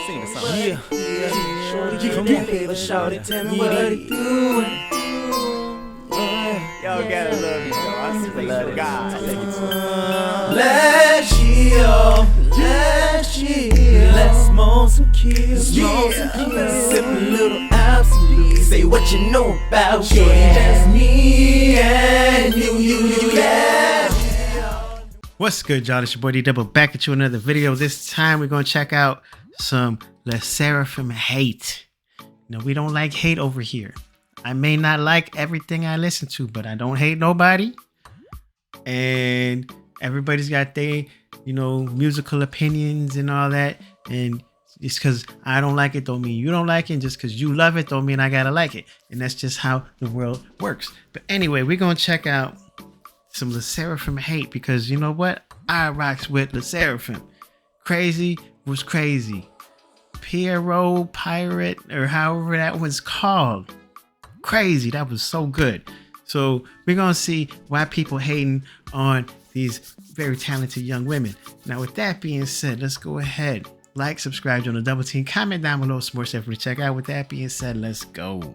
Sing the song. Yeah. Shorty, come on, baby, shorty, tell me what it do. Y'all gotta love it. I super love God. Last year, let's smoke some kills, sip a little absolute. Say what you know about shorty, just me and you, yeah. What's good, y'all? It's your boy D-Double back at you with another video. This time we're gonna check out some SSERAFIM hate. No, we don't like hate over here. I may not like everything I listen to, but I don't hate nobody. And everybody's got their, musical opinions and all that. And just because I don't like it don't mean you don't like it. And just because you love it don't mean I gotta like it. And that's just how the world works. But anyway, we're gonna check out some SSERAFIM hate because you know what? I rocks with SSERAFIM. Crazy was crazy. Pierrot Pirate, or however that was called. Crazy. That was so good. So we're gonna see why people hating on these very talented young women. Now with that being said, let's go ahead. Like, subscribe, join the double team, comment down below some more stuff to check out. With that being said, let's go.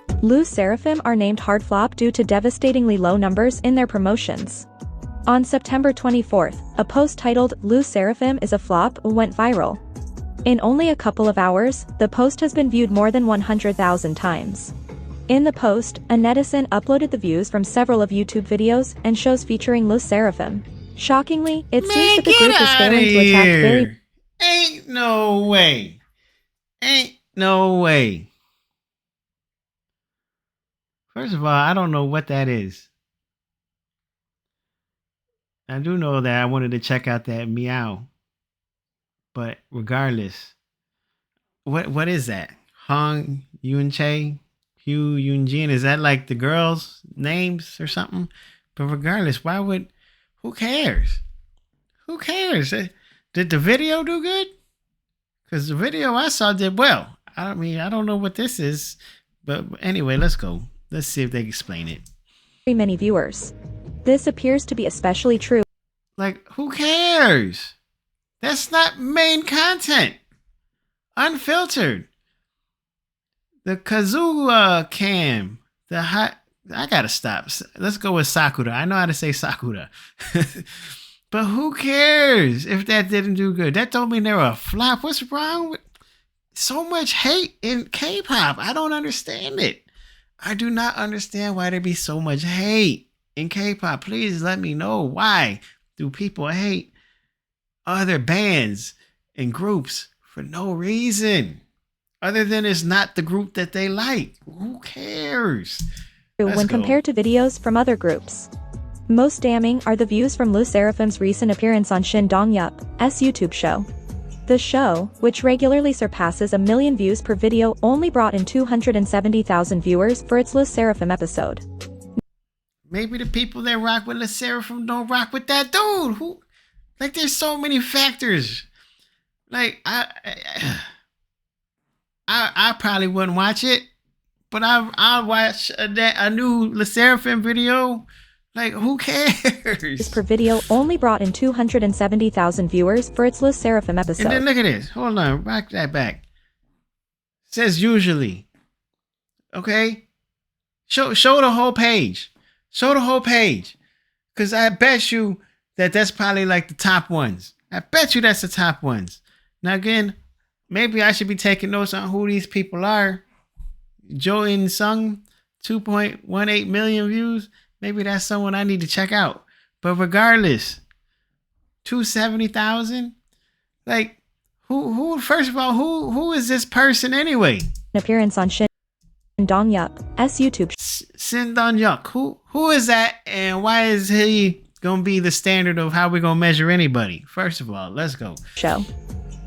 SSERAFIM are named hard flop due to devastatingly low numbers in their promotions. On September 24th, a post titled SSERAFIM is a flop went viral. In only a couple of hours, the post has been viewed more than 100,000 times. In the post, a netizen uploaded the views from several of YouTube videos and shows featuring SSERAFIM. Shockingly, it seems that the group is failing to attract very... Ain't no way. Ain't no way. First of all, I don't know what that is. I do know that I wanted to check out that meow. But regardless, what is that? Hong Yunche? Hugh Yunjin? Is that like the girls' names or something? But regardless, who cares? Who cares? Did the video do good? Because the video I saw did well. I don't know what this is. But anyway, let's go. Let's see if they explain it. Many viewers. This appears to be especially true. Like, who cares? That's not main content. Unfiltered. The Kazoo cam. I gotta stop. Let's go with Sakura. I know how to say Sakura. But who cares if that didn't do good? That don't mean they're a flop. What's wrong with so much hate in K-pop? I don't understand it. I do not understand why there be so much hate in K-pop. Please let me know, why do people hate other bands and groups for no reason other than it's not the group that they like? Who cares? When compared to videos from other groups. Most damning are the views from SSERAFIM's recent appearance on Shin Dong-yup's YouTube show. The show, which regularly surpasses 1 million views per video, only brought in 270,000 viewers for its SSERAFIM episode. Maybe the people that rock with SSERAFIM don't rock with that dude. Who? Like, there's so many factors. Like, I probably wouldn't watch it, but I'll watch a new SSERAFIM video. Like, who cares? Per video only brought in 270,000 viewers for its SSERAFIM episode. And then look at this. Hold on. Rock that back. It says usually. Okay? Show the whole page. Show the whole page. Because I bet you that's probably like the top ones. I bet you that's the top ones. Now again, maybe I should be taking notes on who these people are. Jo In Sung, 2.18 million views. Maybe that's someone I need to check out. But regardless, 270,000? Like, who? First of all, who is this person anyway? An appearance on Shin Dong-yup's YouTube Shin Dong-yup. Who is that, and why is he gonna be the standard of how we're gonna measure anybody? First of all, let's go. Show.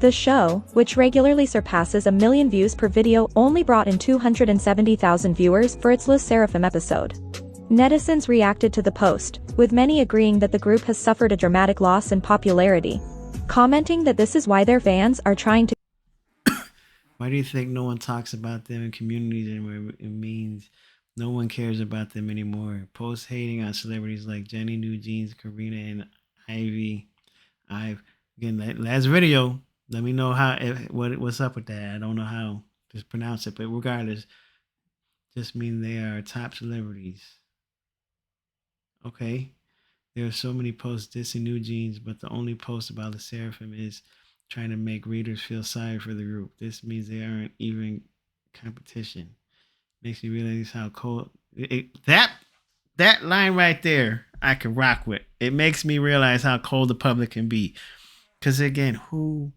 The show, which regularly surpasses 1 million views per video, only brought in 270,000 viewers for its SSERAFIM episode. Netizens reacted to the post, with many agreeing that the group has suffered a dramatic loss in popularity, commenting that this is why their fans are trying to... Why do you think no one talks about them in communities anymore? It means no one cares about them anymore. Post hating on celebrities like Jenny, New Jeans, Karina, and Ivy. Again, last video, Let me know what's up with that. I don't know how to pronounce it, but regardless, just mean they are top celebrities. Okay. There are so many posts dissing New Jeans, but the only post about the Seraphim is trying to make readers feel sorry for the group. This means they aren't even competition. Makes me realize how cold that line right there I can rock with. It makes me realize how cold the public can be. Because again, who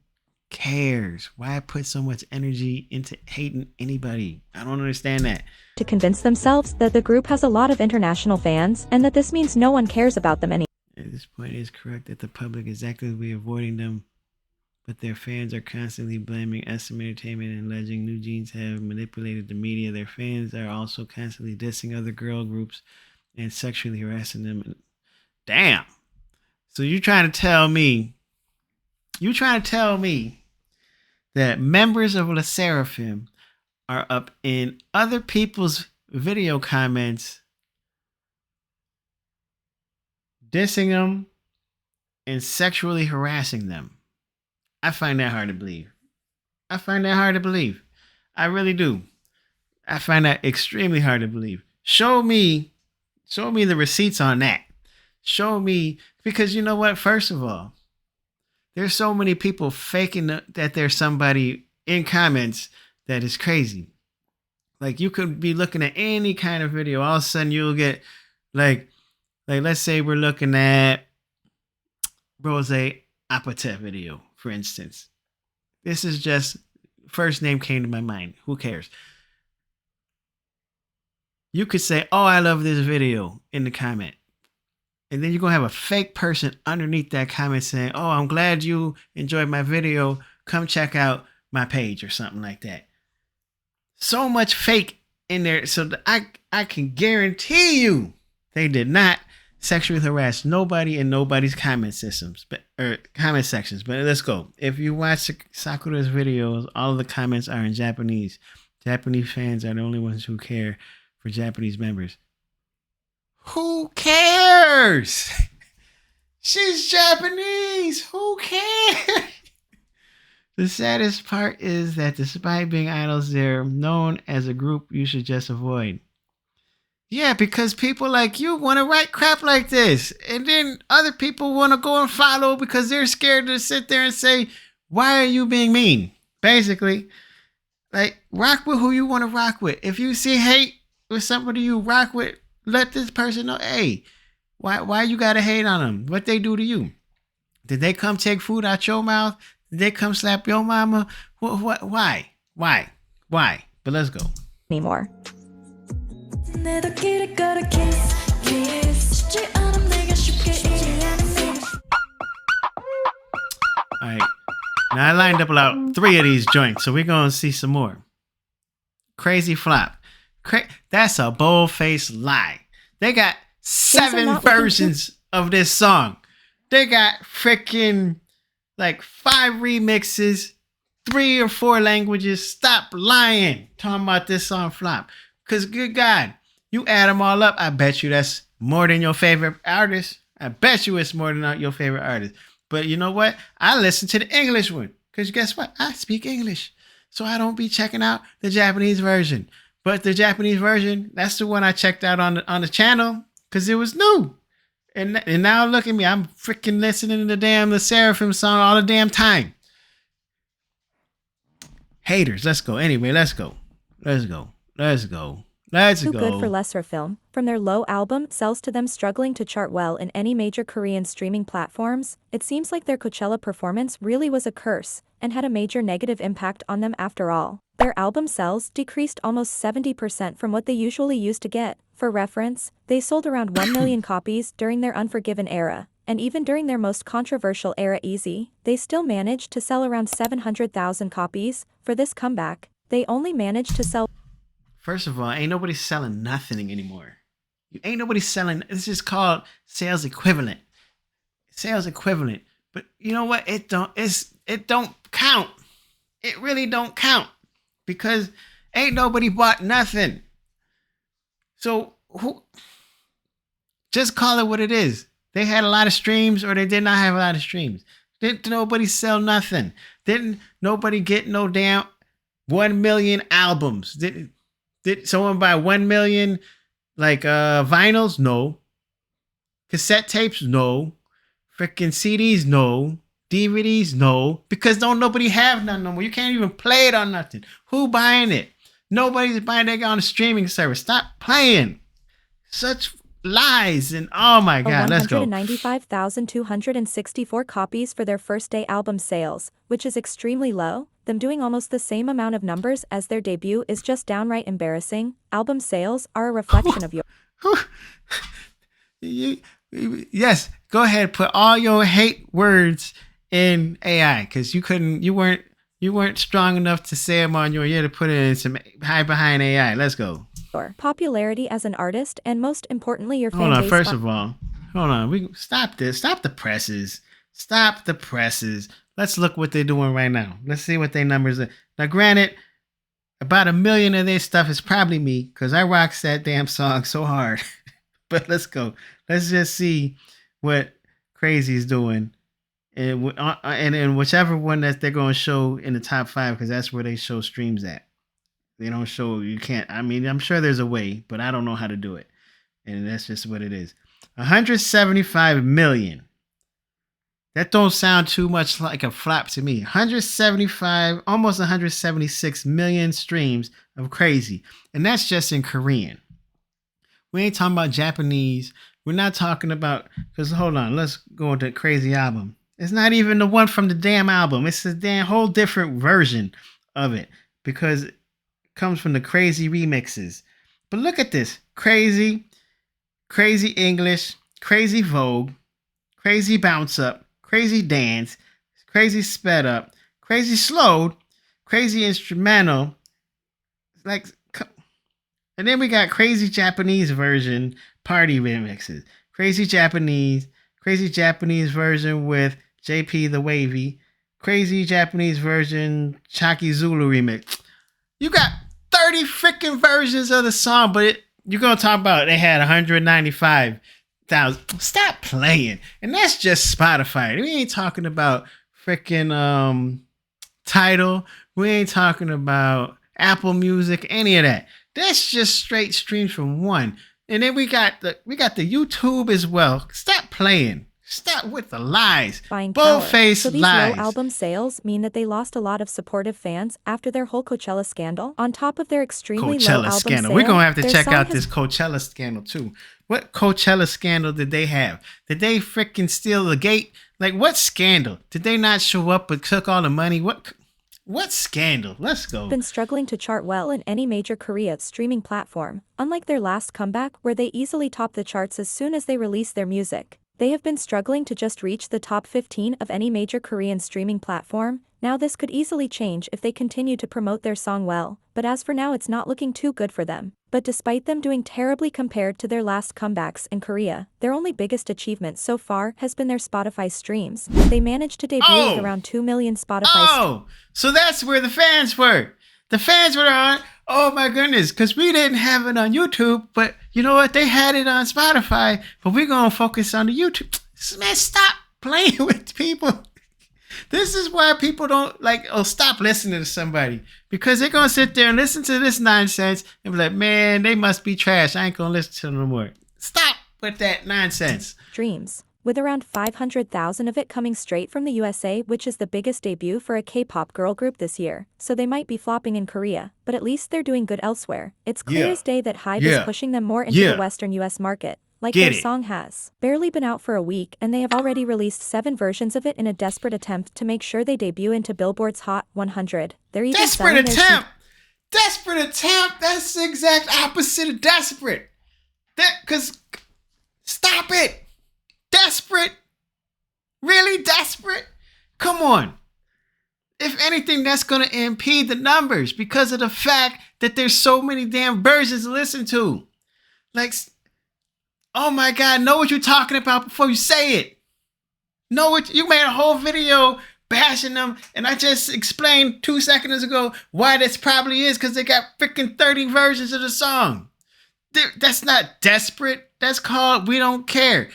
cares? Why put so much energy into hating anybody? I don't understand that. To convince themselves that the group has a lot of international fans and that this means no one cares about them anymore. At this point, it is correct that the public is actively avoiding them, but their fans are constantly blaming SM Entertainment and alleging New Jeans have manipulated the media. Their fans are also constantly dissing other girl groups and sexually harassing them. Damn. So you're trying to tell me that members of La Seraphim are up in other people's video comments dissing them and sexually harassing them. I find that hard to believe. I really do. I find that extremely hard to believe. Show me the receipts on that. Show me, because you know what? First of all, there's so many people faking that there's somebody in comments that is crazy. Like, you could be looking at any kind of video, all of a sudden you'll get like let's say we're looking at Rose Apatow video, for instance. This is just first name came to my mind. Who cares? You could say, "Oh, I love this video" in the comment. And then you're going to have a fake person underneath that comment saying, "Oh, I'm glad you enjoyed my video. Come check out my page," or something like that. So much fake in there. So I can guarantee you they did not sexually harass nobody in nobody's comment sections. But let's go. If you watch Sakura's videos, all of the comments are in Japanese. Japanese fans are the only ones who care for Japanese members. Who cares? She's Japanese. Who cares? The saddest part is that despite being idols, they're known as a group you should just avoid. Yeah, because people like you want to write crap like this. And then other people want to go and follow because they're scared to sit there and say, "Why are you being mean?" Basically, like, rock with who you want to rock with. If you see hate with somebody you rock with, let this person know, hey, why you gotta hate on them? What they do to you? Did they come take food out your mouth? Did they come slap your mama? Why? But let's go. Anymore. All right. Now I lined up about 3 of these joints, so we're gonna see some more. Crazy Flop. That's a bold-faced lie. They got 7 versions of this song. They got freaking like 5 remixes, 3 or 4 languages. Stop lying. Talking about this song flop. Because good God, you add them all up, I bet you that's more than your favorite artist. I bet you it's more than your favorite artist. But you know what? I listen to the English one. Because guess what? I speak English. So I don't be checking out the Japanese version. But the Japanese version, that's the one I checked out on the channel because it was new. And now look at me. I'm freaking listening to the damn the Seraphim song all the damn time. Haters, let's go. Anyway, let's go. Too good for La Seraphim. From their low album sells to them struggling to chart well in any major Korean streaming platforms, it seems like their Coachella performance really was a curse and had a major negative impact on them after all. Their album sales decreased almost 70% from what they usually used to get. For reference, they sold around 1 million copies during their Unforgiven era, and even during their most controversial era Easy, they still managed to sell around 700,000 copies. For this comeback, they only managed to sell. First of all, ain't nobody selling nothing anymore. Ain't nobody selling. It's just called sales equivalent. Sales equivalent. But you know what? It don't count. It really don't count. Because ain't nobody bought nothing. So just call it what it is. They had a lot of streams or they did not have a lot of streams. Didn't nobody sell nothing. Didn't nobody get no damn 1 million albums? Did someone buy 1 million like vinyls? No. Cassette tapes? No. Freaking CDs? No. DVDs? No. Because don't nobody have none no more. You can't even play it on nothing. Who buying it? Nobody's buying it on a streaming service. Stop playing. Such lies and oh my god, let's go. 195,264 copies for their first day album sales, which is extremely low. Them doing almost the same amount of numbers as their debut is just downright embarrassing. Album sales are a reflection of your Yes, go ahead, put all your hate words in AI because you weren't strong enough to say them on your ear to put it in some hide behind AI. Let's go. popularity as an artist, and most importantly, your fan Hold on, base. first of all, hold on. We stop this. Stop the presses. Stop the presses. Let's look what they're doing right now. Let's see what their numbers are. Now, granted, about 1 million of their stuff is probably me because I rocks that damn song so hard. But let's go. Let's just see what Crazy's doing. And in whichever one that they're going to show in the top 5 because that's where they show streams at. They don't show, you can't, I mean, I'm sure there's a way, but I don't know how to do it. And that's just what it is. 175 million. That don't sound too much like a flop to me. 175, almost 176 million streams of Crazy. And that's just in Korean. We ain't talking about Japanese. We're not talking about, because hold on, let's go into Crazy album. It's not even the one from the damn album. It's a damn whole different version of it because it comes from the Crazy remixes. But look at this. Crazy, Crazy English, Crazy Vogue, Crazy Bounce Up, Crazy Dance, Crazy Sped Up, Crazy Slowed, Crazy Instrumental. Like, and then we got Crazy Japanese version party remixes. Crazy Japanese version with JP the Wavy, Crazy Japanese version Chaki Zulu remix. You got 30 freaking versions of the song, but you're going to talk about they had 195,000. Stop playing. And that's just Spotify. We ain't talking about freaking Tidal. We ain't talking about Apple Music, any of that. That's just straight streams from one. And then we got the YouTube as well. Stop playing. Stop with the lies. Bold-faced so these lies. low album sales mean that they lost a lot of supportive fans after their whole Coachella scandal. On top of their extremely low album scandal. sale, We're going to have to their check song out has this Coachella scandal too. What Coachella scandal did they have? Did they freaking steal the gate? Like, what scandal? Did they not show up but took all the money? What scandal? Let's go. Been struggling to chart well in any major Korea streaming platform, unlike their last comeback where they easily top the charts as soon as they release their music. They have been struggling to just reach the top 15 of any major Korean streaming platform. Now this could easily change if they continue to promote their song well, but as for now it's not looking too good for them. But despite them doing terribly compared to their last comebacks in Korea, their only biggest achievement so far has been their Spotify streams. They managed to debut with around 2 million Spotify so that's where the fans were. The fans were on, oh my goodness, because we didn't have it on YouTube, but you know what? They had it on Spotify, but we're going to focus on the YouTube. Man, stop playing with people. This is why people don't stop listening to somebody, because they're going to sit there and listen to this nonsense and be like, man, they must be trash. I ain't going to listen to them no more. Stop with that nonsense. Dreams, with around 500,000 of it coming straight from the USA, which is the biggest debut for a K-pop girl group this year. So they might be flopping in Korea, but at least they're doing good elsewhere. It's clear as day that HYBE is pushing them more into the Western US market. Like their song has barely been out for a week, and they have already released 7 versions of it in a desperate attempt to make sure they debut into Billboard's Hot 100. They're even desperate attempt. Desperate attempt. That's the exact opposite of desperate. Stop it. Desperate? Really desperate? Come on. If anything, that's going to impede the numbers because of the fact that there's so many damn versions to listen to. Like, oh my God, know what you're talking about before you say it. You made a whole video bashing them, and I just explained 2 seconds ago why this probably is, because they got freaking 30 versions of the song. That's not desperate. That's called we don't care.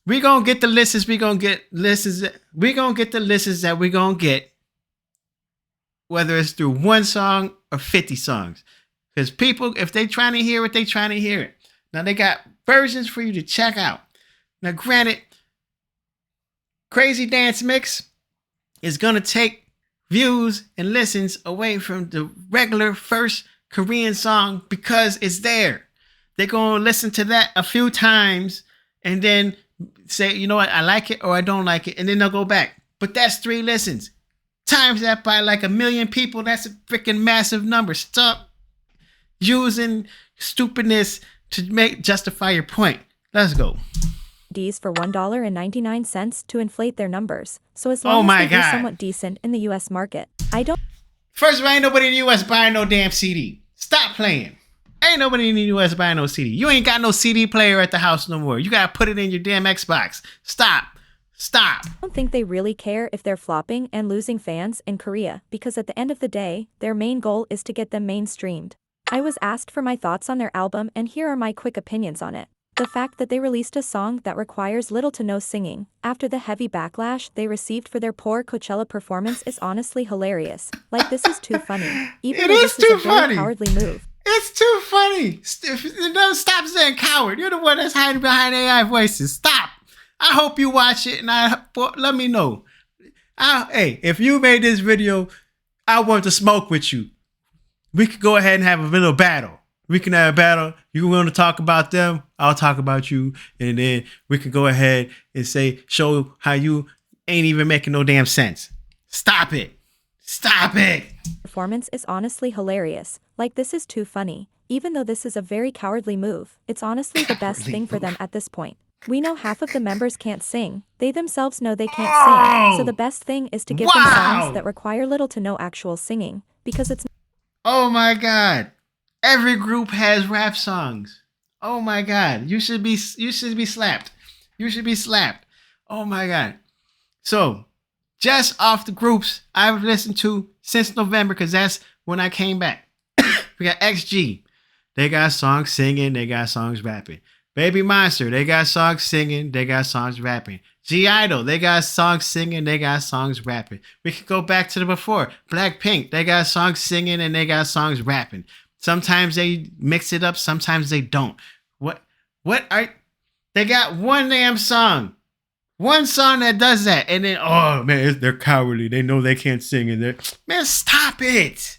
We gonna get the listens. We gonna get listens. We gonna get the listens that we gonna get, whether it's through one song or 50 songs. Because people, if they trying to hear it, they trying to hear it. Now they got versions for you to check out. Now, granted, Crazy Dance Mix is gonna take views and listens away from the regular first Korean song because it's there. They're gonna listen to that a few times and then say, you know what, I like it or I don't like it, and then they'll go back. But that's 3 listens. Times that by like 1 million people, that's a freaking massive number. Stop using stupidness to justify your point. Let's go. Ds for $1.99 to inflate their numbers. So as long as they do somewhat decent in the US market, I don't. First of all, ain't nobody in the US buying no damn CD. Stop playing. Ain't nobody in the US buying no CD. You ain't got no CD player at the house no more. You gotta put it in your damn Xbox. Stop. I don't think they really care if they're flopping and losing fans in Korea, because at the end of the day, their main goal is to get them mainstreamed. I was asked for my thoughts on their album, and here are my quick opinions on it. The fact that they released a song that requires little to no singing, after the heavy backlash they received for their poor Coachella performance, is honestly hilarious. Like, this is too funny. Even though this is a very cowardly move. It's too funny. Stop saying coward. You're the one that's hiding behind AI voices. Stop. I hope you watch it and let me know. Hey, if you made this video, I want to smoke with you. We could go ahead and have a little battle. We can have a battle. You want to talk about them, I'll talk about you. And then we can go ahead and show how you ain't even making no damn sense. Stop it. Performance is honestly hilarious. Like, this is too funny. Even though this is a very cowardly move, it's honestly the best thing for them at this point. We know half of the members can't sing. They themselves know they can't sing. So the best thing is to give them songs that require little to no actual singing, because it's... Oh my God. Every group has rap songs. Oh my God. You should be slapped. You should be slapped. Oh my God. So, just off the groups I've listened to since November, because that's when I came back. We got XG. They got songs singing. They got songs rapping. Baby Monster. They got songs singing. They got songs rapping. G-Idol. They got songs singing. They got songs rapping. We could go back to the before. Blackpink. They got songs singing and they got songs rapping. Sometimes they mix it up. Sometimes they don't. They got one damn song. One song that does that. And then, oh man, they're cowardly. They know they can't sing. Man, stop it.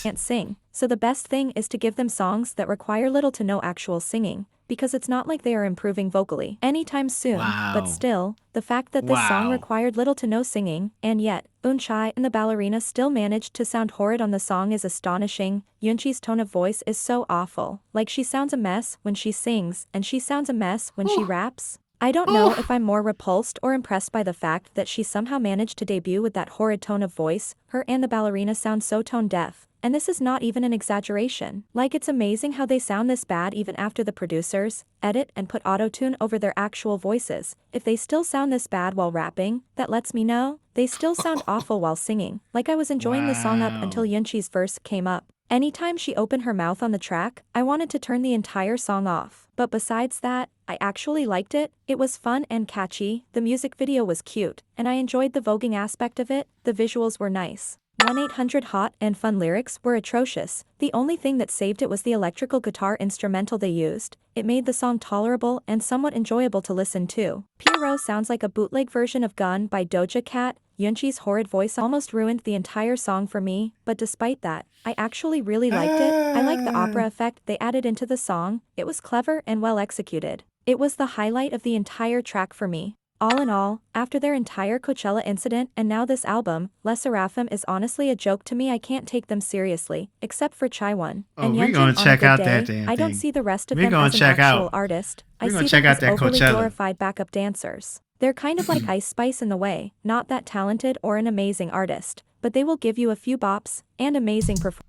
Can't sing. So the best thing is to give them songs that require little to no actual singing, because it's not like they are improving vocally anytime soon. Wow. But still, the fact that this song required little to no singing, and yet, Eunchae and the ballerina still managed to sound horrid on the song, is astonishing. Yoonchi's tone of voice is so awful. Like, she sounds a mess when she sings, and she sounds a mess when she raps. I don't know if I'm more repulsed or impressed by the fact that she somehow managed to debut with that horrid tone of voice. Her and the ballerina sound so tone deaf. And this is not even an exaggeration. Like, it's amazing how they sound this bad even after the producers edit and put auto-tune over their actual voices. If they still sound this bad while rapping, that lets me know they still sound awful while singing. Like, I was enjoying the song up until Yoonchi's verse came up. Anytime she opened her mouth on the track, I wanted to turn the entire song off. But besides that, I actually liked it. It was fun and catchy, the music video was cute, and I enjoyed the voguing aspect of it. The visuals were nice. 1-800-HOT and fun lyrics were atrocious. The only thing that saved it was the electrical guitar instrumental they used. It made the song tolerable and somewhat enjoyable to listen to. Pierrot sounds like a bootleg version of Gun by Doja Cat. Yoonchi's horrid voice almost ruined the entire song for me, but despite that, I actually really liked it. I like the opera effect they added into the song. It was clever and well executed. It was the highlight of the entire track for me. All in all, after their entire Coachella incident and now this album, SSERAFIM is honestly a joke to me. I can't take them seriously, except for Chaiwon. And we're gonna check out that damn thing. I don't see the rest of them as an actual artist. I see them as overly glorified backup dancers. They're kind of like Ice Spice in the way, not that talented or an amazing artist, but they will give you a few bops and amazing performances.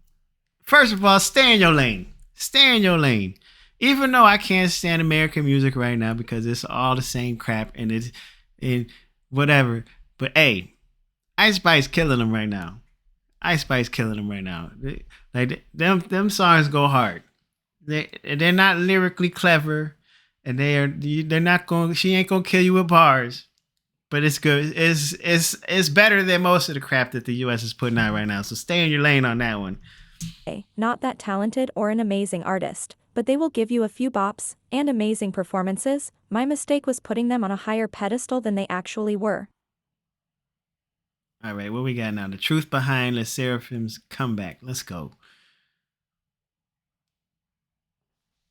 First of all, stay in your lane. Stay in your lane. Even though I can't stand American music right now because it's all the same crap and whatever. But hey, Ice Spice killing them right now. Ice Spice killing them right now. Like them songs go hard. They're not lyrically clever. and they're not going. She ain't gonna kill you with bars, but it's good. It's better than most of the crap that the U.S. is putting out right now. So stay in your lane on that one. Not that talented or an amazing artist, but they will give you a few bops and amazing performances. My mistake was putting them on a higher pedestal than they actually were. All right, what we got now? The truth behind the SSERAFIM's comeback. Let's go.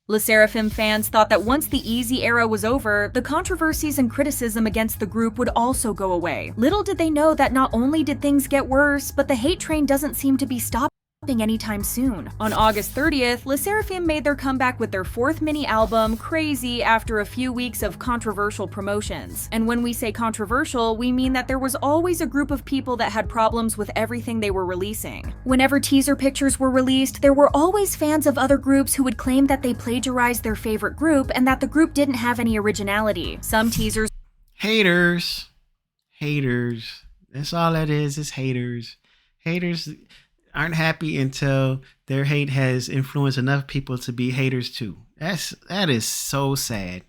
SSERAFIM fans thought that once the Easy era was over, the controversies and criticism against the group would also go away. Little did they know that not only did things get worse, but the hate train doesn't seem to be stopping anytime soon. On August 30th, SSERAFIM made their comeback with their 4th mini album, Crazy, after a few weeks of controversial promotions. And when we say controversial, we mean that there was always a group of people that had problems with everything they were releasing. Whenever teaser pictures were released, there were always fans of other groups who would claim that they plagiarized their favorite group and that the group didn't have any originality. Some teasers— Haters. That's all that is haters. Haters aren't happy until their hate has influenced enough people to be haters too. That is so sad.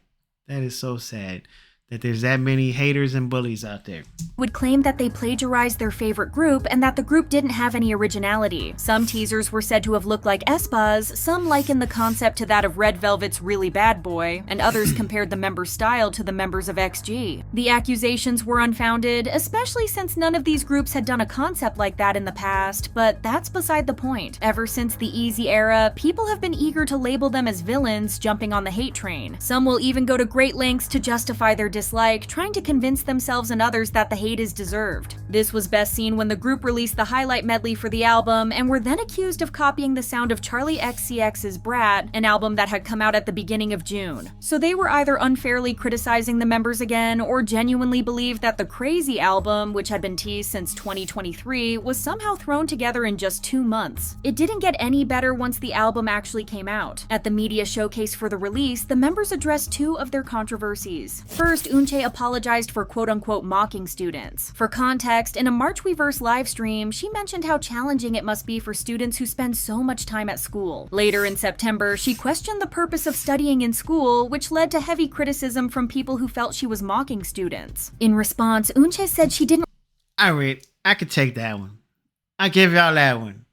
That is so sad that there's that many haters and bullies out there. Would claim that they plagiarized their favorite group and that the group didn't have any originality. Some teasers were said to have looked like aespas, some likened the concept to that of Red Velvet's Really Bad Boy, and others compared the members' style to the members of XG. The accusations were unfounded, especially since none of these groups had done a concept like that in the past, but that's beside the point. Ever since the Easy era, people have been eager to label them as villains, jumping on the hate train. Some will even go to great lengths to justify their dislike, trying to convince themselves and others that the hate is deserved. This was best seen when the group released the highlight medley for the album and were then accused of copying the sound of Charlie XCX's Brat, an album that had come out at the beginning of June. So they were either unfairly criticizing the members again, or genuinely believed that the Crazy album, which had been teased since 2023, was somehow thrown together in just 2 months. It didn't get any better once the album actually came out. At the media showcase for the release, the members addressed 2 of their controversies. First, Eunchae apologized for quote-unquote mocking students. For context, in a March Weverse livestream, she mentioned how challenging it must be for students who spend so much time at school. Later in September, she questioned the purpose of studying in school, which led to heavy criticism from people who felt she was mocking students. In response, Eunchae said she didn't— Alright, I could take that one. I give y'all that one.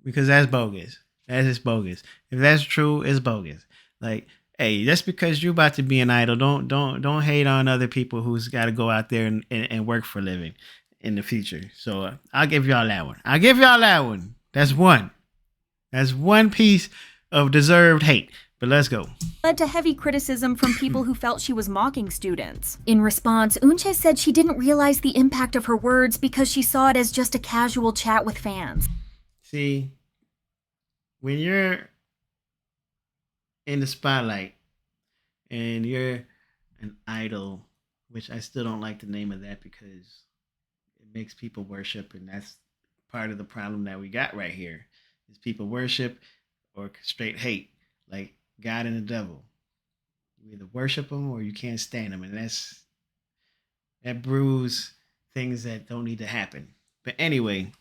Because that's bogus. That is bogus. If that's true, it's bogus. Like, hey, just because you're about to be an idol, don't hate on other people who's got to go out there and work for a living in the future. So I'll give y'all that one. That's one. That's one piece of deserved hate. But let's go. Led to heavy criticism from people who felt she was mocking students. In response, Eunchae said she didn't realize the impact of her words because she saw it as just a casual chat with fans. See, when you're in the spotlight and you're an idol, which I still don't like the name of that because it makes people worship, and that's part of the problem that we got right here is people worship or straight hate, like God and the devil. You either worship them or you can't stand them, and that brews things that don't need to happen. But anyway,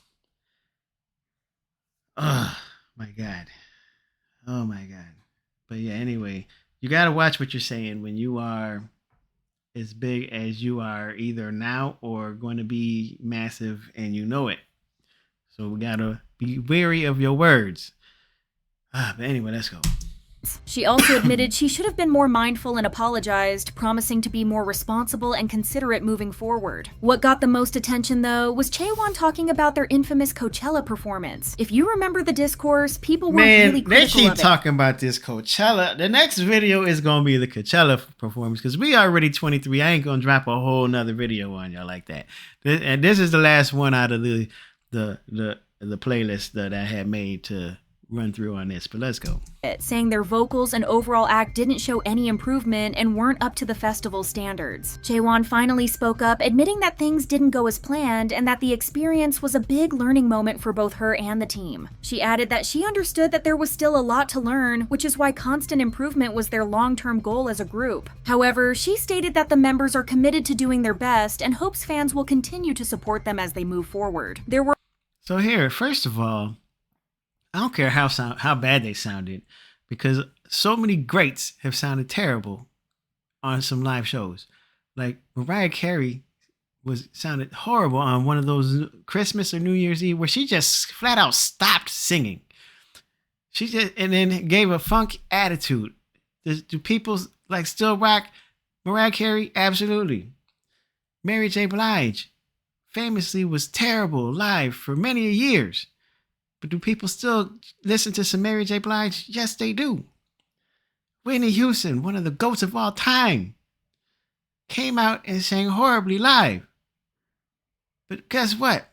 oh my God. But yeah, anyway, you got to watch what you're saying when you are as big as you are either now or going to be massive and you know it. So we got to be wary of your words. But anyway, let's go. She also admitted she should have been more mindful and apologized, promising to be more responsible and considerate moving forward. What got the most attention, though, was Chaewon talking about their infamous Coachella performance. If you remember the discourse, people were really critical they keep of it. talking about this Coachella. The next video is going to be the Coachella performance because we already 23. I ain't going to drop a whole nother video on y'all like that. And this is the last one out of the playlist that I had made to run through on this, but let's go. Saying their vocals and overall act didn't show any improvement and weren't up to the festival standards. Chaewon finally spoke up, admitting that things didn't go as planned and that the experience was a big learning moment for both her and the team. She added that she understood that there was still a lot to learn, which is why constant improvement was their long-term goal as a group. However, she stated that the members are committed to doing their best and hopes fans will continue to support them as they move forward. So here, first of all, I don't care how bad they sounded, because so many greats have sounded terrible on some live shows. Like Mariah Carey sounded horrible on one of those Christmas or New Year's Eve where she just flat out stopped singing. She just and then gave a funk attitude. Do people like still rock Mariah Carey? Absolutely. Mary J. Blige famously was terrible live for many years. But do people still listen to some Mary J. Blige? Yes, they do. Whitney Houston, one of the GOATs of all time, came out and sang horribly live. But guess what?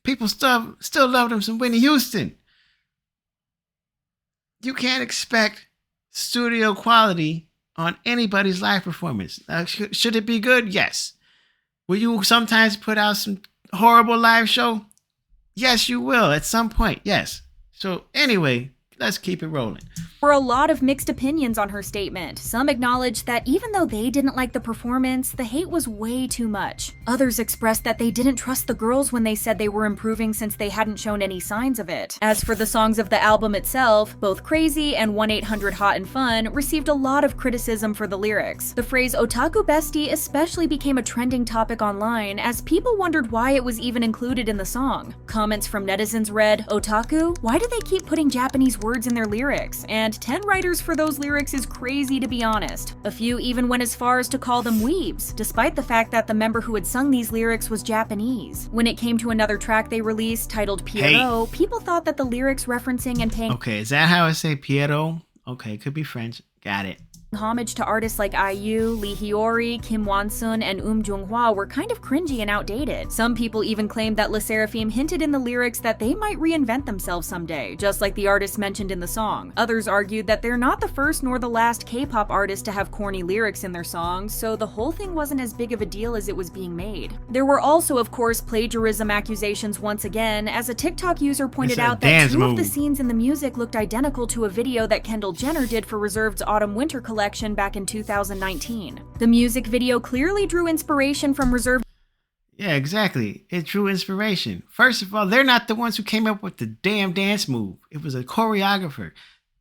People still love them some Whitney Houston. You can't expect studio quality on anybody's live performance. Should it be good? Yes. Will you sometimes put out some horrible live show? Yes, you will at some point. Yes. So anyway, let's keep it rolling. There were a lot of mixed opinions on her statement. Some acknowledged that even though they didn't like the performance, the hate was way too much. Others expressed that they didn't trust the girls when they said they were improving since they hadn't shown any signs of it. As for the songs of the album itself, both Crazy and 1-800-Hot and Fun received a lot of criticism for the lyrics. The phrase otaku bestie especially became a trending topic online as people wondered why it was even included in the song. Comments from netizens read, "Otaku? Why do they keep putting Japanese words in their lyrics?" And 10 writers for those lyrics is crazy, to be honest. A few even went as far as to call them weebs, despite the fact that the member who had sung these lyrics was Japanese. When it came to another track they released titled Pierrot, people thought that the lyrics referencing and paying Okay, is that how I say Pierrot? Okay, could be French. Got it. homage to artists like IU, Lee Hyori, Kim Won-sun, and Jung-hwa were kind of cringy and outdated. Some people even claimed that SSERAFIM hinted in the lyrics that they might reinvent themselves someday, just like the artists mentioned in the song. Others argued that they're not the first nor the last K-pop artist to have corny lyrics in their songs, so the whole thing wasn't as big of a deal as it was being made. There were also, of course, plagiarism accusations once again, as a TikTok user pointed out that two of the scenes in the music looked identical to a video that Kendall Jenner did for Reserved's Autumn-Winter collection back in 2019. The music video clearly drew inspiration from Reserved. Yeah, exactly. It drew inspiration. First of all, they're not the ones who came up with the damn dance move. It was a choreographer.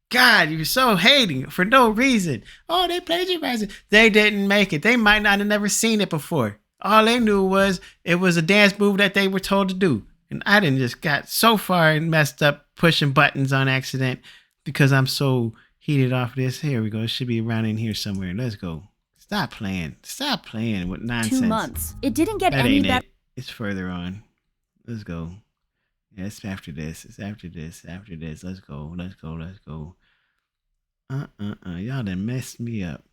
God, you're so hating for no reason. Oh, they plagiarized it. They didn't make it. They might not have never seen it before. All they knew was it was a dance move that they were told to do. And I done just got so far and messed up pushing buttons on accident because I'm so heated off this. Here we go. It should be around in here somewhere. Let's go. Stop playing. Stop playing with nonsense. 2 months. It didn't get That any ain't better. It's further on. Let's go. Yeah, it's after this. It's after this. After this. Let's go. Let's go. Let's go. Y'all done messed me up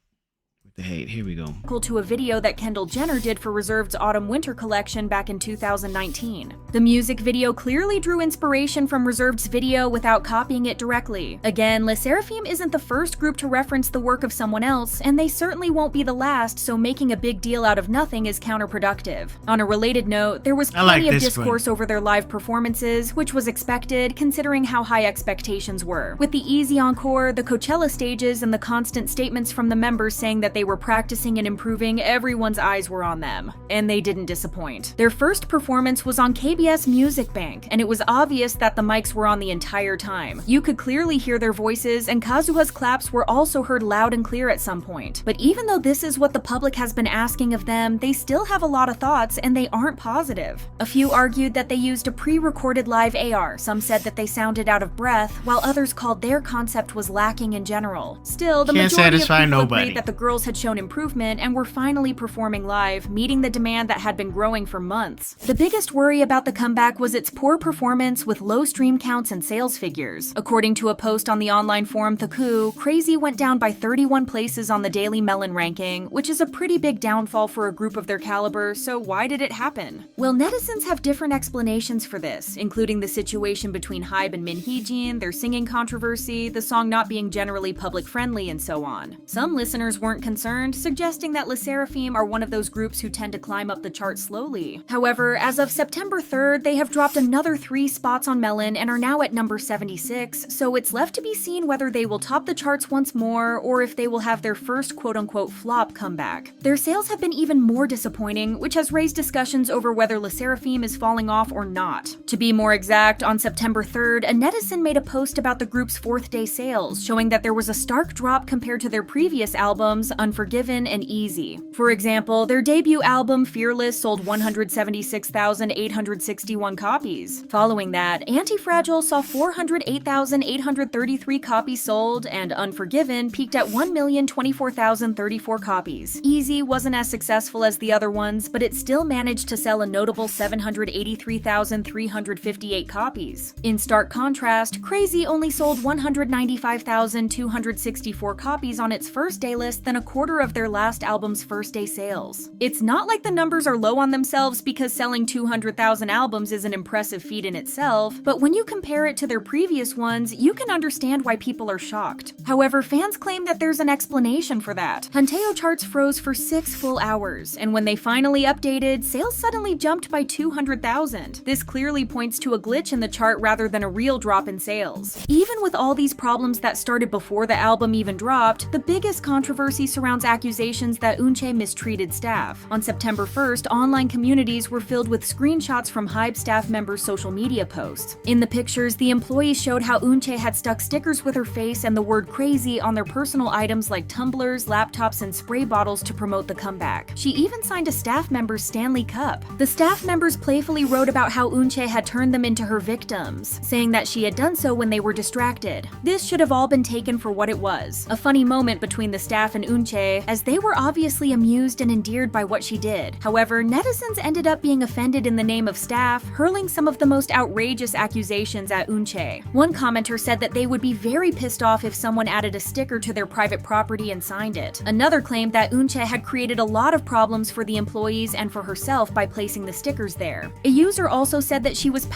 with the hate. Here we go. To a video that Kendall Jenner did for Reserved's Autumn-Winter collection back in 2019. The music video clearly drew inspiration from Reserved's video without copying it directly. Again, SSERAFIM isn't the first group to reference the work of someone else, and they certainly won't be the last, so making a big deal out of nothing is counterproductive. On a related note, there was plenty of discourse over their live performances, which was expected considering how high expectations were. With the easy encore, the Coachella stages, and the constant statements from the members saying that they were practicing and improving, everyone's eyes were on them. And they didn't disappoint. Their first performance was on KBS Music Bank, and it was obvious that the mics were on the entire time. You could clearly hear their voices, and Kazuha's claps were also heard loud and clear at some point. But even though this is what the public has been asking of them, they still have a lot of thoughts, and they aren't positive. A few argued that they used a pre-recorded live AR. Some said that they sounded out of breath, while others called their concept was lacking in general. Still, the majority of people agreed that the girls had shown improvement and were finally performing live, meeting the demand that had been growing for months. The biggest worry about the comeback was its poor performance with low stream counts and sales figures. According to a post on the online forum The Coup, Crazy went down by 31 places on the Daily Melon ranking, which is a pretty big downfall for a group of their caliber, so why did it happen? Well, netizens have different explanations for this, including the situation between Hybe and Min Hee-jin, their singing controversy, the song not being generally public-friendly, and so on. Some listeners weren't concerned, suggesting that SSERAFIM are one of those groups who tend to climb up the chart slowly. However, as of September 3rd, they have dropped another 3 spots on Melon and are now at number 76, so it's left to be seen whether they will top the charts once more or if they will have their first quote-unquote flop comeback. Their sales have been even more disappointing, which has raised discussions over whether SSERAFIM is falling off or not. To be more exact, on September 3rd, a netizen made a post about the group's 4th day sales, showing that there was a stark drop compared to their previous albums, Unforgiven and Easy. For example, their debut album Fearless sold 176,861 copies. Following that, Anti-Fragile saw 408,833 copies sold, and Unforgiven peaked at 1,024,034 copies. Easy wasn't as successful as the other ones, but it still managed to sell a notable 783,358 copies. In stark contrast, Crazy only sold 195,264 copies on its first day, less than a quarter of their last album's first day sales. It's not like the numbers are low on themselves because selling 200,000 albums is an impressive feat in itself, but when you compare it to their previous ones, you can understand why people are shocked. However, fans claim that there's an explanation for that. Hunteo charts froze for 6 full hours, and when they finally updated, sales suddenly jumped by 200,000. This clearly points to a glitch in the chart rather than a real drop in sales. Even with all these problems that started before the album even dropped, the biggest controversy surrounds accusations that Eunchae mistreated staff. On September 1st, online communities were filled with screenshots from HYBE staff members' social media posts. In the pictures, the employees showed how Eunchae had stuck stickers with her face and the word crazy on their personal items like tumblers, laptops, and spray bottles to promote the comeback. She even signed a staff member's Stanley Cup. The staff members playfully wrote about how Eunchae had turned them into her victims, saying that she had done so when they were distracted. This should have all been taken for what it was, a funny moment between the staff and Eunchae, as they were obviously amused and endeared by what she did. However, netizens ended up being offended in the name of staff, hurling some of the most outrageous accusations at Eunchae. One commenter said that they would be very pissed off if someone added a sticker to their private property and signed it. Another claimed that Eunchae had created a lot of problems for the employees and for herself by placing the stickers there. A user also said that she was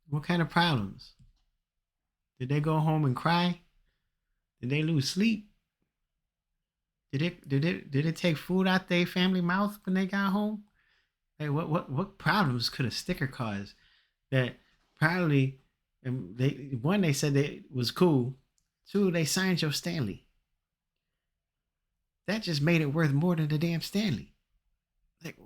What kind of problems? Did they go home and cry? Did they lose sleep? Did it take food out their family mouth when they got home? Hey, what problems could a sticker cause? That probably they said that it was cool. 2, they signed your Stanley. That just made it worth more than the damn Stanley. Like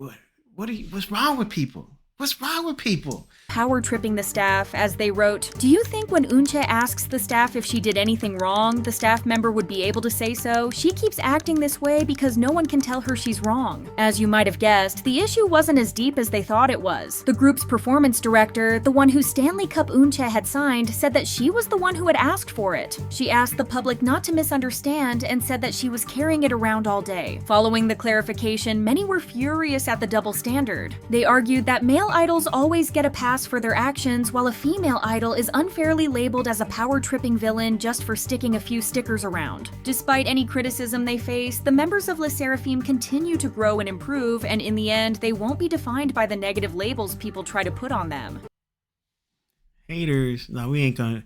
what's wrong with people? What's wrong with people? Power tripping the staff, as they wrote, "Do you think when Eunchae asks the staff if she did anything wrong, the staff member would be able to say so? She keeps acting this way because no one can tell her she's wrong." As you might have guessed, the issue wasn't as deep as they thought it was. The group's performance director, the one whose Stanley Cup Eunchae had signed, said that she was the one who had asked for it. She asked the public not to misunderstand and said that she was carrying it around all day. Following the clarification, many were furious at the double standard. They argued that male idols always get a pass for their actions, while a female idol is unfairly labeled as a power-tripping villain just for sticking a few stickers around. Despite any criticism they face, the members of SSERAFIM continue to grow and improve, and in the end, they won't be defined by the negative labels people try to put on them. Haters, no, we ain't gonna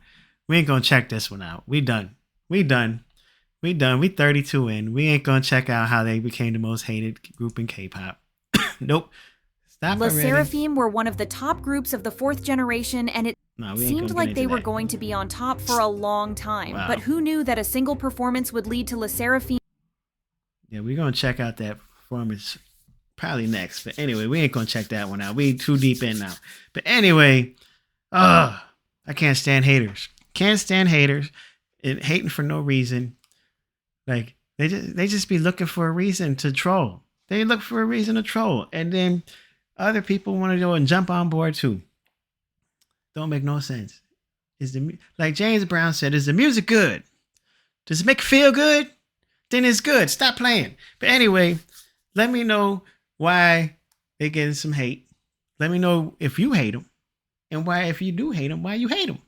check this one out. We done. We 32 in. We ain't gonna check out how they became the most hated group in K-pop. Nope. SSERAFIM were one of the top groups of the 4th generation, and it seemed like they were going to be on top for a long time. Wow. But who knew that a single performance would lead to SSERAFIM? Yeah, we're going to check out that performance probably next. But anyway, we ain't going to check that one out. We too deep in now. But anyway, I can't stand haters. Can't stand haters. And hating for no reason. Like, they just be looking for a reason to troll. They look for a reason to troll. And then other people want to go and jump on board too. Don't make no sense. Like James Brown said, is the music good? Does it make you feel good? Then it's good. Stop playing. But anyway, let me know why they're getting some hate. Let me know if you hate them. And why, if you do hate them, why you hate them.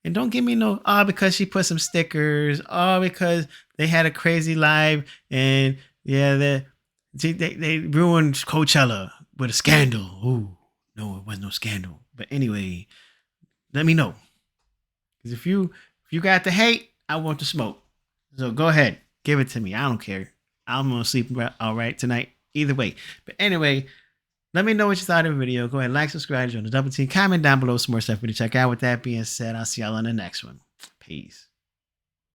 And don't give me no, because she put some stickers. Because they had a crazy live. And yeah, they ruined Coachella with a scandal. Ooh, no, it wasn't no scandal. But anyway, let me know. Because if you got the hate, I want the smoke. So go ahead, give it to me. I don't care. I'm gonna sleep all right tonight. Either way. But anyway, let me know what you thought of the video. Go ahead, like, subscribe, join the double team. Comment down below some more stuff for you to check out. With that being said, I'll see y'all on the next one. Peace.